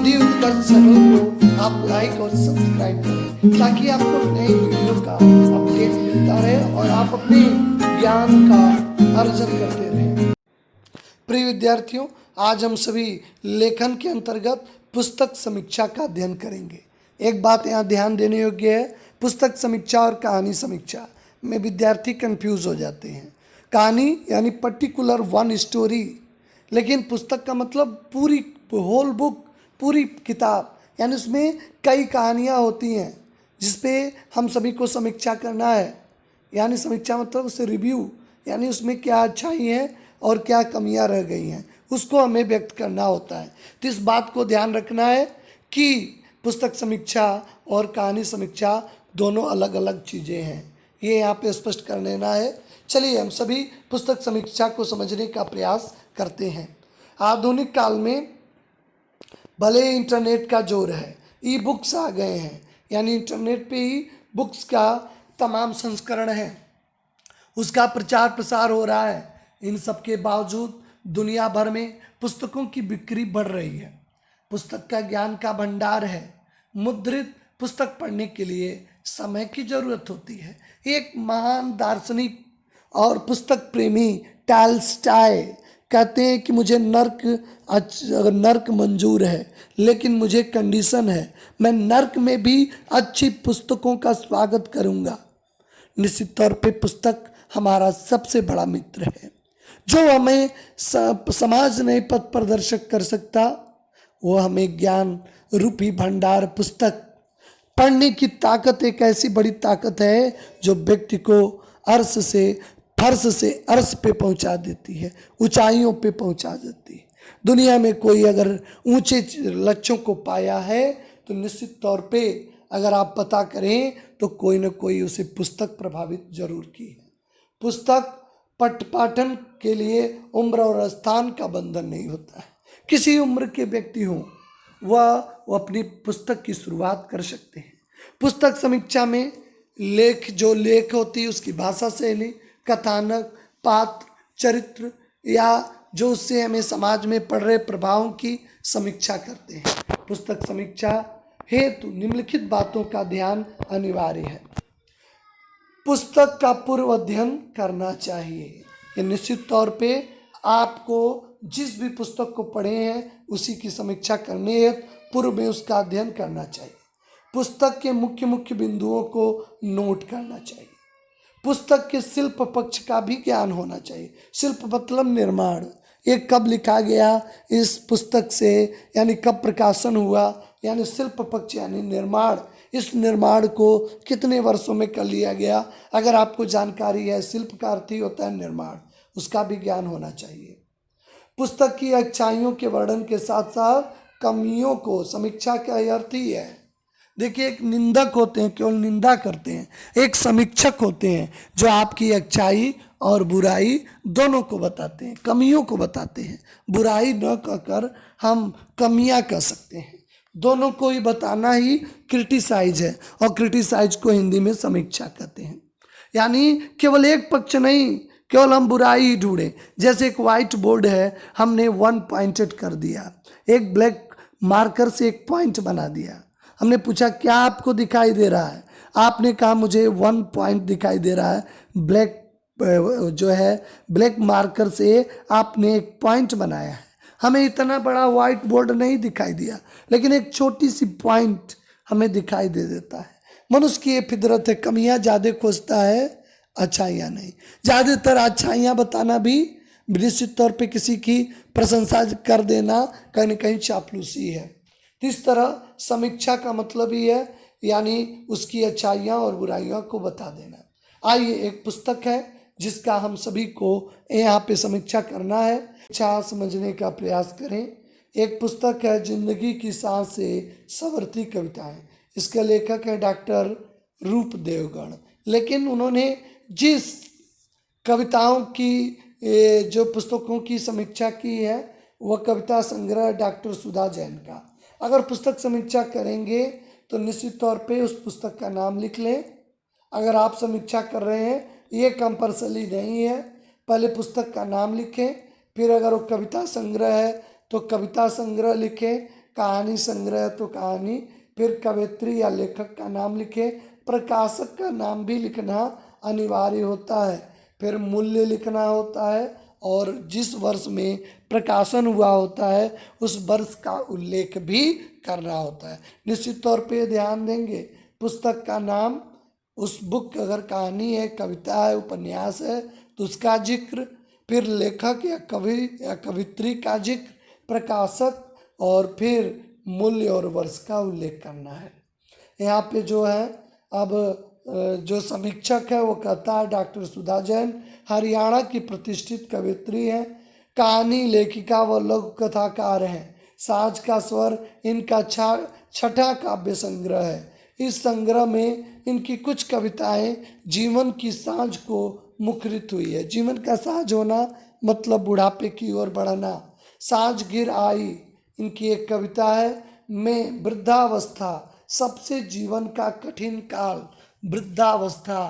हिंदी उत्कर्ष channel को आप like और सब्सक्राइब करें ताकि आपको नई वीडियो का अपडेट मिलता रहे और आप अपने ज्ञान का अर्जन करते रहें। प्रिय विद्यार्थियों, आज हम सभी लेखन के अंतर्गत पुस्तक समीक्षा का अध्ययन करेंगे। एक बात यहाँ ध्यान देने योग्य है, पुस्तक समीक्षा और कहानी समीक्षा में विद्यार्थी कंफ्यूज हो जाते हैं। कहानी यानी पर्टिकुलर वन स्टोरी, लेकिन पुस्तक का मतलब पूरी होल बुक, पूरी किताब, यानी उसमें कई कहानियाँ होती हैं जिसपे हम सभी को समीक्षा करना है। यानी समीक्षा मतलब उसे रिव्यू, यानी उसमें क्या अच्छाई है और क्या कमियां रह गई हैं उसको हमें व्यक्त करना होता है। तो इस बात को ध्यान रखना है कि पुस्तक समीक्षा और कहानी समीक्षा दोनों अलग अलग चीज़ें हैं, ये यहाँ पे स्पष्ट कर लेना है। चलिए हम सभी पुस्तक समीक्षा को समझने का प्रयास करते हैं। आधुनिक काल में भले इंटरनेट का जोर है, ई बुक्स आ गए हैं, यानी इंटरनेट पे ही बुक्स का तमाम संस्करण है, उसका प्रचार प्रसार हो रहा है। इन सब के बावजूद दुनिया भर में पुस्तकों की बिक्री बढ़ रही है। पुस्तक का ज्ञान का भंडार है। मुद्रित पुस्तक पढ़ने के लिए समय की जरूरत होती है। एक महान दार्शनिक और पुस्तक प्रेमी टॉलस्टॉय कहते हैं कि मुझे नर्क मंजूर है, लेकिन मुझे कंडीशन है, मैं नर्क में भी अच्छी पुस्तकों का स्वागत करूंगा। निश्चित तौर पे पुस्तक हमारा सबसे बड़ा मित्र है, जो हमें समाज नहीं पथ प्रदर्शक कर सकता, वो हमें ज्ञान रूपी भंडार पुस्तक पढ़ने की ताकत एक ऐसी बड़ी ताकत है जो व्यक्ति को अर्श से फर्श से अर्श पे पहुंचा देती है, ऊंचाइयों पे पहुंचा देती है। दुनिया में कोई अगर ऊंचे लक्ष्यों को पाया है तो निश्चित तौर पे अगर आप पता करें तो कोई न कोई उसे पुस्तक प्रभावित जरूर की है। पुस्तक पाठन के लिए उम्र और स्थान का बंधन नहीं होता है। किसी उम्र के व्यक्ति हों वह अपनी पुस्तक की शुरुआत कर सकते हैं। पुस्तक समीक्षा में जो लेख होती है उसकी भाषा शैली, कथानक, पात्र, चरित्र या जो उससे हमें समाज में पड़ रहे प्रभावों की समीक्षा करते हैं। पुस्तक समीक्षा हेतु निम्नलिखित बातों का ध्यान अनिवार्य है। पुस्तक का पूर्व अध्ययन करना चाहिए। ये निश्चित तौर पे आपको जिस भी पुस्तक को पढ़े हैं उसी की समीक्षा करने हेतु पूर्व में उसका अध्ययन करना चाहिए। पुस्तक के मुख्य मुख्य बिंदुओं को नोट करना चाहिए। पुस्तक के शिल्प पक्ष का भी ज्ञान होना चाहिए। शिल्प मतलब निर्माण, ये कब लिखा गया इस पुस्तक से, यानी कब प्रकाशन हुआ, यानी शिल्प पक्ष यानी निर्माण, इस निर्माण को कितने वर्षों में कर लिया गया, अगर आपको जानकारी है। शिल्प का अर्थ ही होता है निर्माण, उसका भी ज्ञान होना चाहिए। पुस्तक की अच्छाइयों के वर्णन के साथ साथ कमियों को समीक्षा का अर्थ ही है। देखिए, एक निंदक होते हैं केवल निंदा करते हैं, एक समीक्षक होते हैं जो आपकी अच्छाई और बुराई दोनों को बताते हैं, कमियों को बताते हैं। बुराई न कहकर हम कमियां कह सकते हैं, दोनों को ही बताना ही क्रिटिसाइज है, और क्रिटिसाइज को हिंदी में समीक्षा कहते हैं। यानी केवल एक पक्ष नहीं, केवल हम बुराई ही ढूंढें। जैसे एक वाइट बोर्ड है, हमने 1 पॉइंटेड कर दिया, एक ब्लैक मार्कर से एक पॉइंट बना दिया, हमने पूछा क्या आपको दिखाई दे रहा है, आपने कहा मुझे 1 पॉइंट दिखाई दे रहा है। ब्लैक मार्कर से आपने एक पॉइंट बनाया है। हमें इतना बड़ा वाइट बोर्ड नहीं दिखाई दिया, लेकिन एक छोटी सी पॉइंट हमें दिखाई दे देता है। मनुष्य की ये फितरत है, कमियां ज़्यादा खोजता है, अच्छाइयाँ नहीं। ज़्यादातर अच्छाइयाँ बताना भी निश्चित तौर पे किसी की प्रशंसा कर देना कहीं न कहीं चापलूसी है। इस तरह समीक्षा का मतलब ही है, यानी उसकी अच्छाइयाँ और बुराइयों को बता देना। आइए, एक पुस्तक है जिसका हम सभी को यहाँ पे समीक्षा करना है, अच्छा समझने का प्रयास करें। एक पुस्तक है जिंदगी की सांस से संवरती कविताएं। इसके लेखक है डॉक्टर रूप देवगण, लेकिन उन्होंने जिस कविताओं की जो पुस्तकों की समीक्षा की है वह कविता संग्रह डॉक्टर सुधा जैन का। अगर पुस्तक समीक्षा करेंगे तो निश्चित तौर पे उस पुस्तक का नाम लिख लें। अगर आप समीक्षा कर रहे हैं, ये कंपल्सरी नहीं है, पहले पुस्तक का नाम लिखें, फिर अगर वो कविता संग्रह है तो कविता संग्रह लिखें, कहानी संग्रह तो कहानी, फिर कवयित्री या लेखक का नाम लिखे, प्रकाशक का नाम भी लिखना अनिवार्य होता है, फिर मूल्य लिखना होता है और जिस वर्ष में प्रकाशन हुआ होता है उस वर्ष का उल्लेख भी करना होता है। निश्चित तौर पे ध्यान देंगे, पुस्तक का नाम, उस बुक अगर कहानी है, कविता है, उपन्यास है तो उसका जिक्र, फिर लेखक या कवि या कवित्री का जिक्र, प्रकाशक और फिर मूल्य और वर्ष का उल्लेख करना है। यहाँ पे जो है अब जो समीक्षक है वो कहता है डॉक्टर सुधा जैन हरियाणा की प्रतिष्ठित कवयित्री हैं, कहानी लेखिका व लघु कथाकार हैं। साज का स्वर इनका छठा काव्य संग्रह है। इस संग्रह में इनकी कुछ कविताएं जीवन की साँझ को मुखरित हुई है। जीवन का साँझ होना मतलब बुढ़ापे की ओर बढ़ना। साँझ घिर आई इनकी एक कविता है। मैं वृद्धावस्था, सबसे जीवन का कठिन काल वृद्धावस्था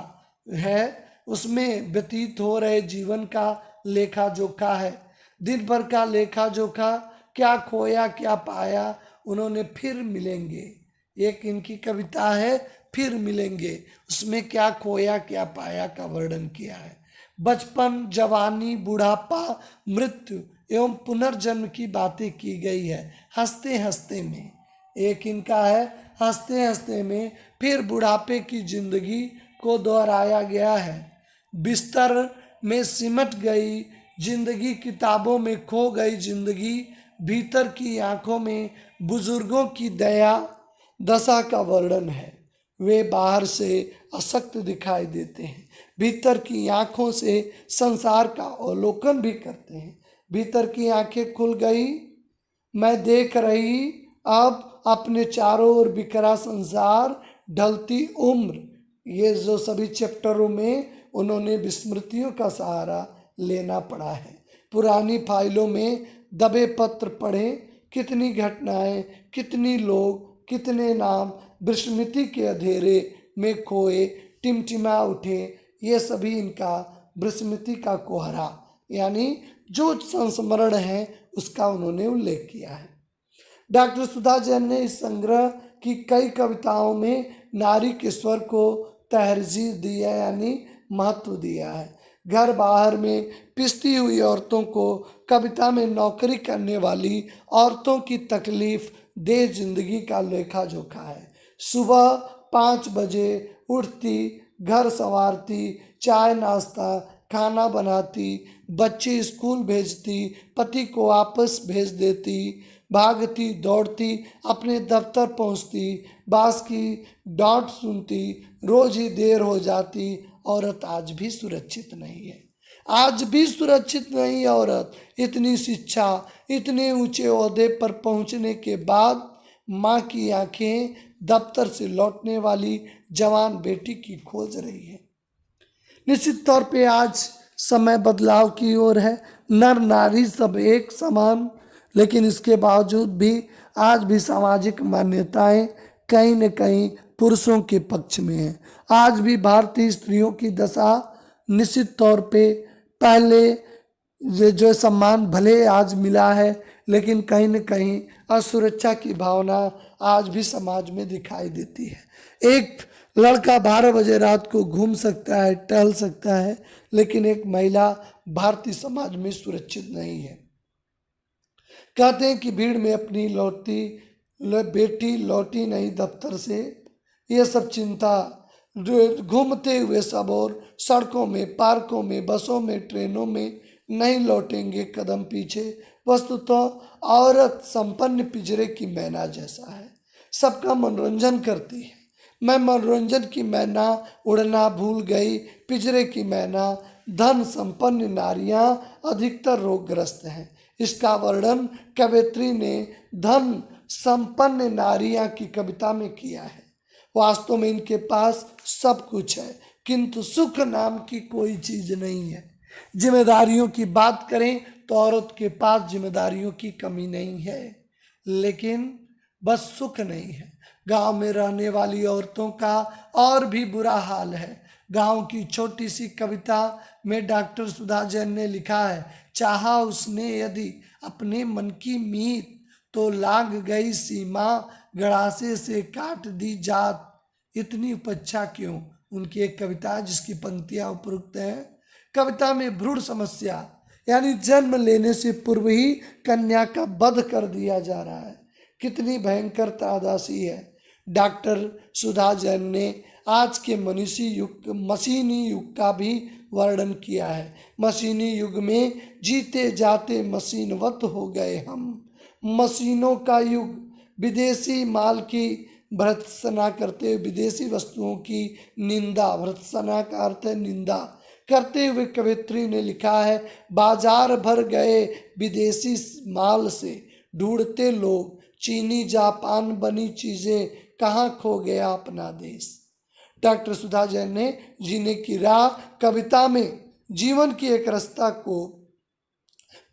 है, उसमें व्यतीत हो रहे जीवन का लेखा जोखा है। दिन भर का लेखा जोखा, क्या खोया क्या पाया, उन्होंने फिर मिलेंगे। एक इनकी कविता है फिर मिलेंगे, उसमें क्या खोया क्या पाया का वर्णन किया है। बचपन, जवानी, बुढ़ापा, मृत्यु एवं पुनर्जन्म की बातें की गई है हंसते हंसते में। एक इनका है हंसते हंसते में, फिर बुढ़ापे की जिंदगी को दोहराया गया है। बिस्तर में सिमट गई जिंदगी, किताबों में खो गई जिंदगी, भीतर की आंखों में बुजुर्गों की दया दशा का वर्णन है। वे बाहर से अशक्त दिखाई देते हैं, भीतर की आंखों से संसार का अवलोकन भी करते हैं। भीतर की आंखें खुल गई, मैं देख रही अब अपने चारों ओर बिखरा संसार, ढलती उम्र। ये जो सभी चैप्टरों में उन्होंने विस्मृतियों का सहारा लेना पड़ा है। पुरानी फाइलों में दबे पत्र पढ़े, कितनी घटनाएं, कितनी लोग, कितने नाम विस्मृति के अंधेरे में खोए टिमटिमा उठे। ये सभी इनका विस्मृति का कोहरा यानी जो संस्मरण है उसका उन्होंने उल्लेख किया है। डॉक्टर सुधा जैन ने इस संग्रह की कई कविताओं में नारी के स्वर को तरजीह दी है यानी महत्व दिया है। घर बाहर में पिसती हुई औरतों को कविता में नौकरी करने वाली औरतों की तकलीफ दे जिंदगी का लेखा जोखा है। सुबह 5 बजे उठती, घर संवारती, चाय नाश्ता खाना बनाती, बच्चे स्कूल भेजती, पति को वापस भेज देती, भागती दौड़ती अपने दफ्तर पहुंचती, बास की डांट सुनती, रोज ही देर हो जाती। औरत आज भी सुरक्षित नहीं है, आज भी सुरक्षित नहीं है औरत। इतनी शिक्षा, इतने ऊंचे ओहदे पर पहुंचने के बाद माँ की आंखें दफ्तर से लौटने वाली जवान बेटी की खोज रही है। निश्चित तौर पे आज समय बदलाव की ओर है, नर नारी सब एक समान, लेकिन इसके बावजूद भी आज भी सामाजिक मान्यताएं कहीं न कहीं पुरुषों के पक्ष में है। आज भी भारतीय स्त्रियों की दशा निश्चित तौर पे पहले जो सम्मान भले आज मिला है, लेकिन कहीं न कहीं असुरक्षा की भावना आज भी समाज में दिखाई देती है। एक लड़का 12 बजे रात को घूम सकता है, टहल सकता है, लेकिन एक महिला भारतीय समाज में सुरक्षित नहीं है। कहते हैं कि भीड़ में अपनी बेटी लौटी नहीं दफ्तर से, ये सब चिंता घूमते हुए सब और सड़कों में, पार्कों में, बसों में, ट्रेनों में नहीं लौटेंगे कदम पीछे। वस्तुतः औरत संपन्न पिंजरे की मैना जैसा है, सबका मनोरंजन करती है। मैं मनोरंजन की मैना उड़ना भूल गई, पिंजरे की मैना। धन संपन्न नारियां अधिकतर रोगग्रस्त हैं। इसका वर्णन कवयित्री ने धन संपन्न नारियां की कविता में किया है। वास्तव में इनके पास सब कुछ है, किंतु सुख नाम की कोई चीज नहीं है। जिम्मेदारियों की बात करें तो औरत के पास जिम्मेदारियों की कमी नहीं है, लेकिन बस सुख नहीं है। गांव में रहने वाली औरतों का और भी बुरा हाल है। गांव की छोटी सी कविता में डॉक्टर सुधा जैन ने लिखा है, चाहा उसने यदि अपने मन की मीत तो लाग गई सीमा, गड़ासे से काट दी जात, इतनी उपच्छा क्यों। उनकी एक कविता है जिसकी पंक्तियां उपयुक्त है। कविता में भ्रूण समस्या यानी जन्म लेने से पूर्व ही कन्या का वध कर दिया जा रहा है, कितनी भयंकर त्रासदी है। डॉक्टर सुधा जैन ने आज के मशीनी युग का भी वर्णन किया है। मशीनी युग में जीते जाते मशीनवत हो गए हम। मशीनों का युग, विदेशी माल की भर्त्सना करते हुए, विदेशी वस्तुओं की निंदा, भर्त्सना का अर्थ है निंदा करते हुए कवित्री ने लिखा है, बाजार भर गए विदेशी माल से, ढूंढते लोग चीनी जापान बनी चीजें, कहाँ खो गया अपना देश। डॉक्टर सुधा जैन ने जीने की राह कविता में जीवन की एक रास्ता को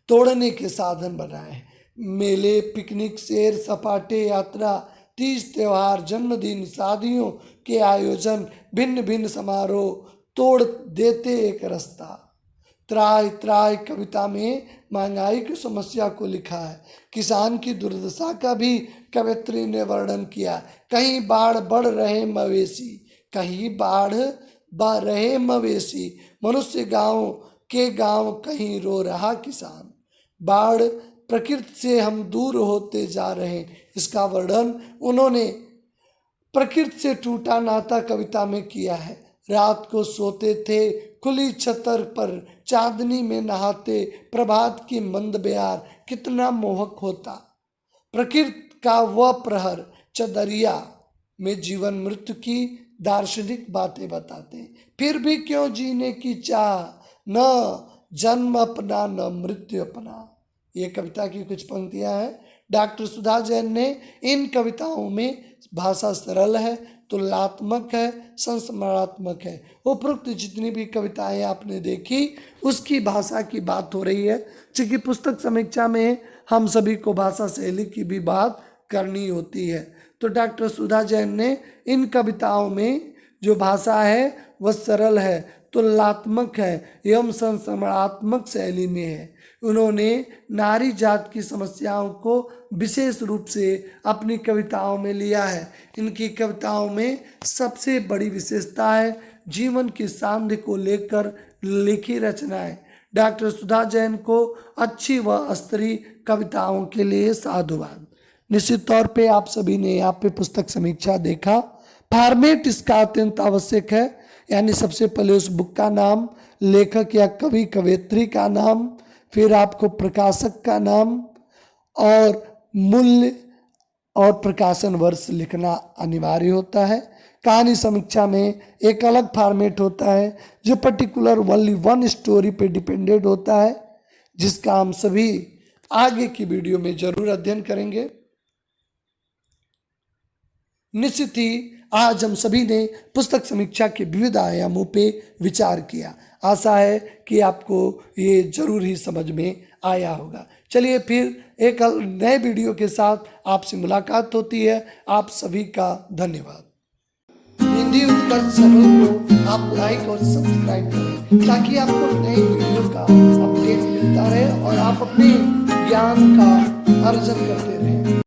तोड़ने के साधन बनाए हैं। मेले, पिकनिक, सैर सपाटे, यात्रा, तीज त्योहार, जन्मदिन, शादियों के आयोजन, भिन्न भिन्न समारोह तोड़ देते एक रास्ता। त्राय त्राय कविता में महंगाई की समस्या को लिखा है। किसान की दुर्दशा का भी कवित्री ने वर्णन किया। कहीं बाढ़ बढ़ रहे मवेशी, कहीं बाढ़ बह रहे मवेशी, मनुष्य गांव के गांव कहीं रो रहा किसान। बाढ़, प्रकृति से हम दूर होते जा रहे हैं, इसका वर्णन उन्होंने प्रकृति से टूटा नाता कविता में किया है। रात को सोते थे खुली छतर पर, चांदनी में नहाते, प्रभात की मंद बयार कितना मोहक होता। प्रकृति का वह प्रहर चदरिया में जीवन मृत्यु की दार्शनिक बातें बताते हैं। फिर भी क्यों जीने की चाह, न जन्म अपना न मृत्यु अपना। ये कविता की कुछ पंक्तियां हैं। डॉक्टर सुधा जैन ने इन कविताओं में भाषा सरल है, तुलनात्मक है, संस्मरणात्मक है। उपरोक्त जितनी भी कविताएं आपने देखी उसकी भाषा की बात हो रही है, क्योंकि पुस्तक समीक्षा में हम सभी को भाषा शैली की भी बात करनी होती है। तो डॉक्टर सुधा जैन ने इन कविताओं में जो भाषा है वह सरल है, तुलनात्मक है एवं संस्मरणात्मक शैली में है। उन्होंने नारी जात की समस्याओं को विशेष रूप से अपनी कविताओं में लिया है। इनकी कविताओं में सबसे बड़ी विशेषता है जीवन की सांध्य को लेकर लिखी रचनाएं। डॉक्टर सुधा जैन को अच्छी व अस्त्री कविताओं के लिए साधुवाद। निश्चित तौर पे आप सभी ने यहाँ पे पुस्तक समीक्षा देखा। फॉर्मेट इसका अत्यंत आवश्यक है, यानी सबसे पहले उस बुक का नाम, लेखक या कवि कवयित्री का नाम, फिर आपको प्रकाशक का नाम और मूल्य और प्रकाशन वर्ष लिखना अनिवार्य होता है। कहानी समीक्षा में एक अलग फॉर्मेट होता है जो पर्टिकुलर ओनली वन स्टोरी पे डिपेंडेड होता है, जिसका हम सभी आगे की वीडियो में जरूर अध्ययन करेंगे। निश्चित ही आज हम सभी ने पुस्तक समीक्षा के विविध आयामों पे विचार किया। आशा है कि आपको ये जरूर ही समझ में आया होगा। चलिए फिर एक नए वीडियो के साथ आपसे मुलाकात होती है। आप सभी का धन्यवाद। हिंदी उत्कर्ष चैनल को आप लाइक और सब्सक्राइब करें ताकि आपको नई वीडियो का अपडेट मिलता रहे और आप अपने ज्ञान का अर्जन करते रहें।